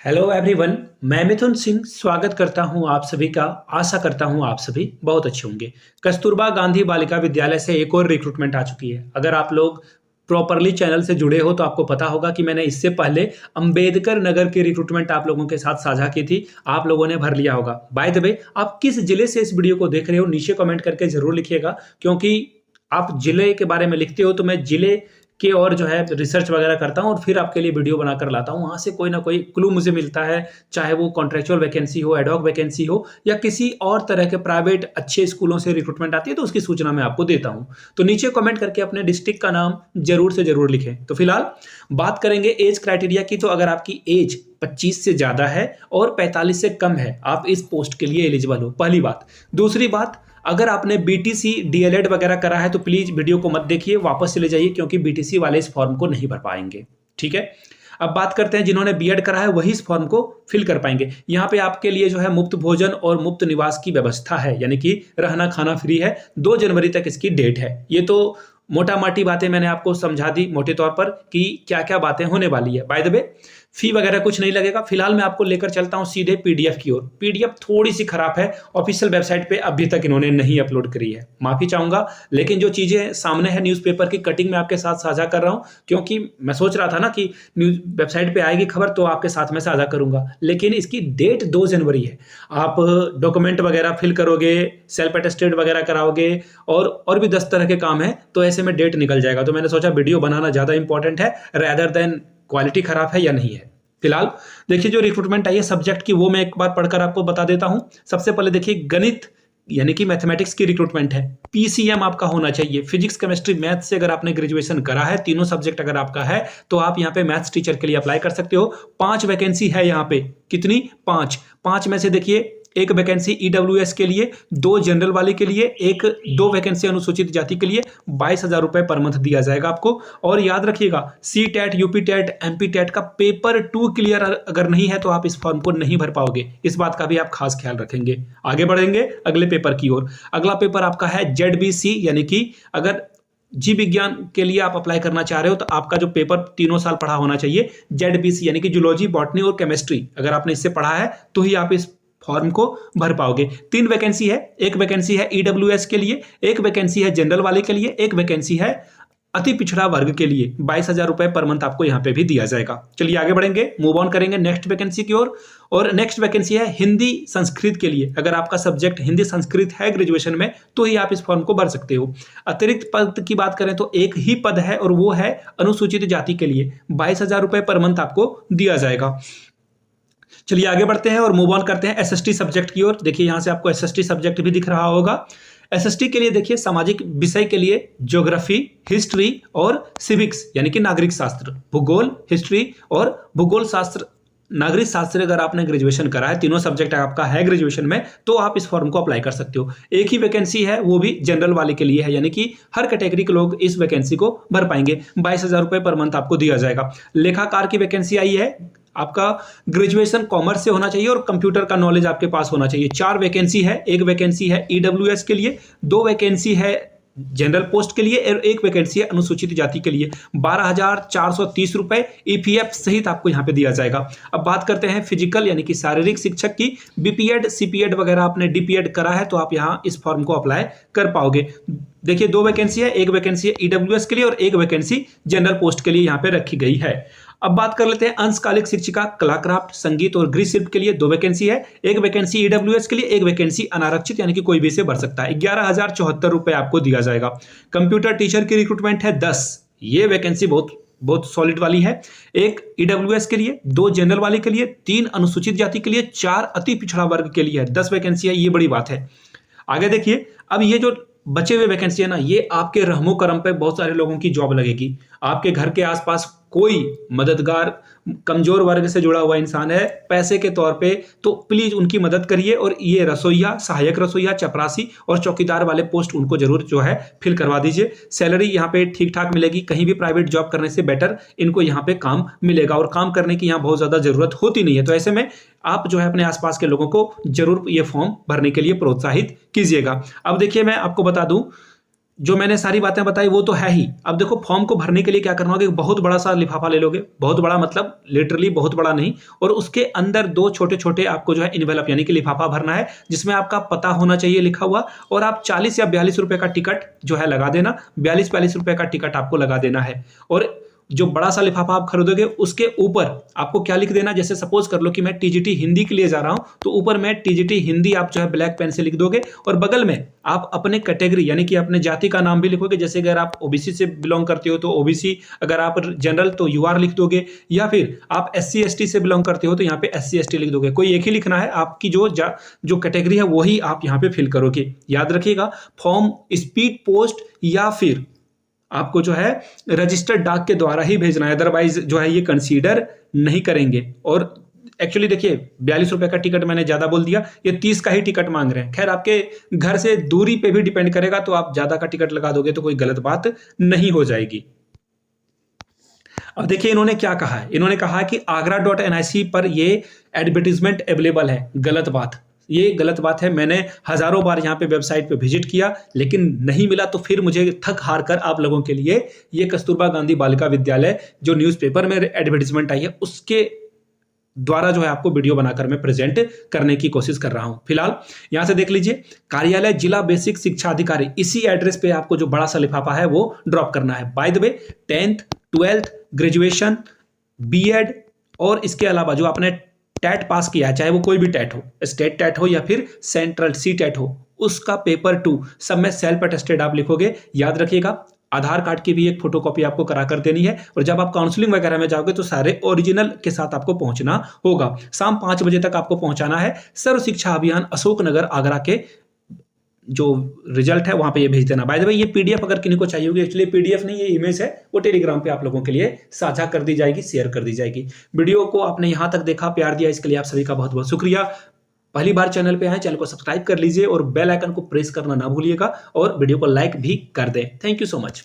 Hello everyone. मैं मिथुन सिंह स्वागत करता हूं आप सभी का। आशा करता हूं आप सभी बहुत अच्छे होंगे। कस्तूरबा गांधी बालिका विद्यालय से एक और रिक्रूटमेंट आ चुकी है। अगर आप लोग प्रॉपरली चैनल से जुड़े हो तो आपको पता होगा कि मैंने इससे पहले अंबेडकर नगर की रिक्रूटमेंट आप लोगों के साथ साझा की थी। आप लोगों ने भर लिया होगा। बाय द वे, आप किस जिले से इस वीडियो को देख रहे हो नीचे कमेंट करके जरूर लिखिएगा, क्योंकि आप जिले के बारे में लिखते हो तो मैं जिले के और जो है रिसर्च वगैरह करता हूँ और फिर आपके लिए वीडियो बनाकर लाता हूँ। वहाँ से कोई ना कोई क्लू मुझे मिलता है, चाहे वो कॉन्ट्रेक्चुअल वैकेंसी हो, एडहॉक वैकेंसी हो, या किसी और तरह के प्राइवेट अच्छे स्कूलों से रिक्रूटमेंट आती है तो उसकी सूचना मैं आपको देता हूँ। तो नीचे कमेंट करके अपने डिस्ट्रिक्ट का नाम जरूर से जरूर लिखें। तो फिलहाल बात करेंगे एज क्राइटेरिया की। तो अगर आपकी एज 25 से ज्यादा है और 45 से कम है, आप इस पोस्ट के लिए एलिजिबल हो, पहली बात। दूसरी बात, अगर आपने बीटीसी डीएलएड वगैरह करा है तो प्लीज वीडियो को मत देखिए, वापस चले जाइए, क्योंकि बीटीसी वाले इस फॉर्म को नहीं भर पाएंगे। ठीक है, अब बात करते हैं जिन्होंने बीएड करा है वही इस फॉर्म को फिल कर पाएंगे। यहाँ पे आपके लिए जो है मुफ्त भोजन और मुफ्त निवास की व्यवस्था है, यानी कि रहना खाना फ्री है। 2 जनवरी तक इसकी डेट है। ये तो मोटा माटी बातें मैंने आपको समझा दी मोटे तौर पर कि क्या क्या बातें होने वाली है। बाय द वे, फी वगैरह कुछ नहीं लगेगा। फिलहाल मैं आपको लेकर चलता हूं सीधे पीडीएफ की ओर। पीडीएफ थोड़ी सी खराब है, ऑफिशियल वेबसाइट पे अभी तक इन्होंने नहीं अपलोड करी है, माफी चाहूंगा। लेकिन जो चीजें सामने है न्यूज़पेपर की कटिंग में आपके साथ साझा कर रहा हूं, क्योंकि मैं सोच रहा था ना कि न्यूज वेबसाइट पे आएगी खबर तो आपके साथ में साझा करूंगा, लेकिन इसकी डेट 2 जनवरी है। आप डॉक्यूमेंट वगैरह फिल करोगे, सेल्फ अटेस्टेड वगैरह कराओगे और भी 10 तरह के काम है, तो ऐसे में डेट निकल जाएगा। तो मैंने सोचा वीडियो बनाना ज्यादा इंपॉर्टेंट है रेदर देन क्वालिटी खराब है या नहीं है। फिलहाल देखिए, जो रिक्रूटमेंट आई है सब्जेक्ट की, वो मैं एक बार पढ़कर आपको बता देता हूं। सबसे पहले देखिए, गणित यानी कि मैथमेटिक्स की रिक्रूटमेंट है। पीसीएम आपका होना चाहिए। फिजिक्स केमिस्ट्री मैथ से अगर आपने ग्रेजुएशन करा है, तीनों सब्जेक्ट अगर आपका है, तो आप यहाँ पे मैथ्स टीचर के लिए अप्लाई कर सकते हो। 5 वैकेंसी है यहाँ पे। कितनी? 5 में से देखिए, एक वैकेंसी ईडब्ल्यूएस के लिए, 2 जनरल वाले के लिए, 2 वैकेंसी अनुसूचित जाति के लिए। 22,000 रुपए पर मंथ दिया जाएगा आपको। और याद रखिएगा, C TET, UP TET, MP TET का पेपर 2 क्लियर अगर नहीं है तो आप इस फॉर्म को नहीं भर पाओगे। इस बात का भी आप खास ख्याल रखेंगे। आगे बढ़ेंगे अगले पेपर की ओर। अगला पेपर आपका है जेडबीसी, यानी कि अगर जीव विज्ञान के लिए आप अप्लाई करना चाह रहे हो तो आपका जो पेपर तीनों साल पढ़ा होना चाहिए, जेडबीसी यानी कि जूलॉजी, बॉटनी और केमिस्ट्री। अगर आपने इससे पढ़ा है तो ही आप इस फॉर्म को भर पाओगे। 3 वैकेंसी है। एक वैकेंसी है ईडब्ल्यूएस के लिए, एक वैकेंसी है जनरल वाले के लिए, एक वैकेंसी है अति पिछड़ा वर्ग के लिए। 22,000 रुपए पर मंथ आपको यहाँ पे भी दिया जाएगा। चलिए आगे बढ़ेंगे, मूव ऑन करेंगे नेक्स्ट वैकेंसी की ओर। और नेक्स्ट वैकेंसी है हिंदी संस्कृत के लिए। अगर आपका सब्जेक्ट हिंदी संस्कृत है ग्रेजुएशन में तो ही आप इस फॉर्म को भर सकते हो। अतिरिक्त पद की बात करें तो एक ही पद है और वो है अनुसूचित जाति के लिए। 22,000 रुपए पर मंथ आपको दिया जाएगा। चलिए आगे बढ़ते हैं और मूव ऑन करते हैं एसएसटी सब्जेक्ट की ओर। देखिए यहां से आपको एसएसटी सब्जेक्ट भी दिख रहा होगा। एसएसटी के लिए देखिए, सामाजिक विषय के लिए ज्योग्राफी, हिस्ट्री और सिविक्स यानी कि नागरिक शास्त्र, भूगोल, हिस्ट्री और भूगोल शास्त्र, नागरिक शास्त्र अगर आपने ग्रेजुएशन करा है, तीनों सब्जेक्ट आपका है ग्रेजुएशन में, तो आप इस फॉर्म को अप्लाई कर सकते हो। एक ही वैकेंसी है, वो भी जनरल वाले के लिए है, यानी कि हर कैटेगरी के लोग इस वैकेंसी को भर पाएंगे। 22,000 रुपए पर मंथ आपको दिया जाएगा। लेखाकार की वैकेंसी आई है। आपका ग्रेजुएशन कॉमर्स से होना चाहिए और कंप्यूटर का नॉलेज आपके पास होना चाहिए। 4 वैकेंसी है। एक वैकेंसी है ईडब्ल्यूएस के लिए, 2 वैकेंसी है जनरल पोस्ट के लिए और एक वैकेंसी है अनुसूचित जाति के लिए। 12,430 रुपए ईपीएफ सहित आपको यहाँ पे दिया जाएगा। अब बात करते हैं फिजिकल यानी कि शारीरिक शिक्षक की। बीपीएड, सीपीएड वगैरह आपने डीपीएड करा है तो आप यहाँ इस फॉर्म को अप्लाई कर पाओगे। देखिए 2 वैकेंसी है। एक वैकेंसी है ईडब्ल्यूएस के लिए और एक वैकेंसी जनरल पोस्ट के लिए यहाँ पे रखी गई है। अब बात कर लेते हैं अंशकालिक शिक्षिका कलाक्राफ्ट, संगीत और गृह शिल्प के लिए। 2 वैकेंसी है। एक वैकेंसी ईडब्ल्यूएस के लिए, एक वैकेंसी अनारक्षित यानी कि कोई भी इसे भर सकता है। 11,074 रुपए आपको दिया जाएगा। कंप्यूटर टीचर की रिक्रूटमेंट है 10। ये वैकेंसी बहुत सॉलिड वाली है। एक ईडब्ल्यूएस के लिए, 2 जनरल वाले के लिए, 3 अनुसूचित जाति के लिए, 4 अति पिछड़ा वर्ग के लिए है। 10 वैकेंसी है, ये बड़ी बात है। आगे देखिए, अब ये जो बचे हुए वैकेंसी है ना, ये आपके रहमो करम पे बहुत सारे लोगों की जॉब लगेगी। आपके घर के आसपास कोई मददगार कमजोर वर्ग से जुड़ा हुआ इंसान है पैसे के तौर पे, तो प्लीज उनकी मदद करिए। और ये रसोइया, सहायक रसोइया, चपरासी और चौकीदार वाले पोस्ट उनको जरूर जो है फिल करवा दीजिए। सैलरी यहाँ पे ठीक ठाक मिलेगी। कहीं भी प्राइवेट जॉब करने से बेटर इनको यहाँ पे काम मिलेगा और काम करने की यहाँ बहुत ज्यादा जरूरत होती नहीं है। तो ऐसे में आप जो है अपने आसपास के लोगों को जरूर ये फॉर्म भरने के लिए प्रोत्साहित कीजिएगा। अब देखिए, मैं आपको बता दूं, जो मैंने सारी बातें बताई वो तो है ही। अब देखो फॉर्म को भरने के लिए क्या करना होगा, एक बहुत बड़ा सा लिफाफा ले लोगे, बहुत बड़ा मतलब लिटरली बहुत बड़ा नहीं, और उसके अंदर 2 छोटे-छोटे आपको जो है एनवेलप यानी कि लिफाफा भरना है, जिसमें आपका पता होना चाहिए लिखा हुआ, और आप 40 या 42 रुपए का टिकट जो है लगा देना, 42-42 रुपए का टिकट आपको लगा देना है। और जो बड़ा सा लिफाफा आप खरीदोगे उसके ऊपर आपको क्या लिख देना, जैसे सपोज कर लो कि मैं टीजीटी हिंदी के लिए जा रहा हूं, तो ऊपर में टीजीटी हिंदी आप जो है ब्लैक पेन से लिख दोगे, और बगल में आप अपने कैटेगरी यानी कि अपने जाति का नाम भी लिखोगे। जैसे अगर आप ओबीसी से बिलोंग करते हो तो ओबीसी, अगर आप जनरल तो यूआर लिख दोगे, या फिर आप एससी एसटी से बिलोंग करते हो तो यहाँ पे एससी एसटी लिख दोगे। कोई एक ही लिखना है, आपकी जो कैटेगरी है वही आप यहाँ पे फिल करोगे। याद रखिएगा, फॉर्म स्पीड पोस्ट या फिर आपको जो है रजिस्टर्ड डाक के द्वारा ही भेजना है, अदरवाइज जो है ये कंसीडर नहीं करेंगे। और एक्चुअली देखिए 42 रुपए का टिकट मैंने ज्यादा बोल दिया, ये 30 का ही टिकट मांग रहे हैं। खैर आपके घर से दूरी पे भी डिपेंड करेगा, तो आप ज्यादा का टिकट लगा दोगे तो कोई गलत बात नहीं हो जाएगी। अब देखिए इन्होंने क्या कहा है, इन्होंने कहा कि agra.nic पर ये एडवर्टीजमेंट अवेलेबल है। गलत बात, ये गलत बात है। मैंने हजारों बार यहाँ पे वेबसाइट पे विजिट किया लेकिन नहीं मिला, तो फिर मुझे थक हार कर आप लोगों के लिए ये कस्तूरबा गांधी बालिका विद्यालय जो न्यूज़पेपर में एडवर्टीजमेंट आई है उसके द्वारा जो है आपको वीडियो बनाकर मैं प्रेजेंट करने की कोशिश कर रहा हूं। फिलहाल यहां से देख लीजिए, कार्यालय जिला बेसिक शिक्षा अधिकारी, इसी एड्रेस पे आपको जो बड़ा सा लिफाफा है वो ड्रॉप करना है। By the way 10th 12th graduation BEd और इसके अलावा जो आपने टेट पास किया है, चाहे वो कोई भी टेट हो, स्टेट टेट हो या फिर सेंट्रल सी टेट हो, उसका पेपर 2 सब में सेल्फ अटेस्टेड आप लिखोगे। याद रखिएगा आधार कार्ड की भी एक फोटोकॉपी आपको करा कर देनी है, और जब आप काउंसलिंग वगैरह में जाओगे तो सारे ओरिजिनल के साथ आपको पहुंचना होगा। शाम 5 बजे तक आपको पहुंचाना है सर्व शिक्षा अभियान अशोक नगर आगरा के जो रिजल्ट है वहां पे ये भेज देना। बाय द वे ये पीडीएफ अगर किसी को चाहिए होगी, एक्चुअली पीडीएफ नहीं ये इमेज है, वो टेलीग्राम पे आप लोगों के लिए साझा कर दी जाएगी, शेयर कर दी जाएगी। वीडियो को आपने यहां तक देखा, प्यार दिया, इसके लिए आप सभी का बहुत बहुत शुक्रिया। पहली बार चैनल पे आए, चैनल को सब्सक्राइब कर लीजिए और बेल आइकन को प्रेस करना ना भूलिएगा, और वीडियो को लाइक भी कर दें। Thank you so much.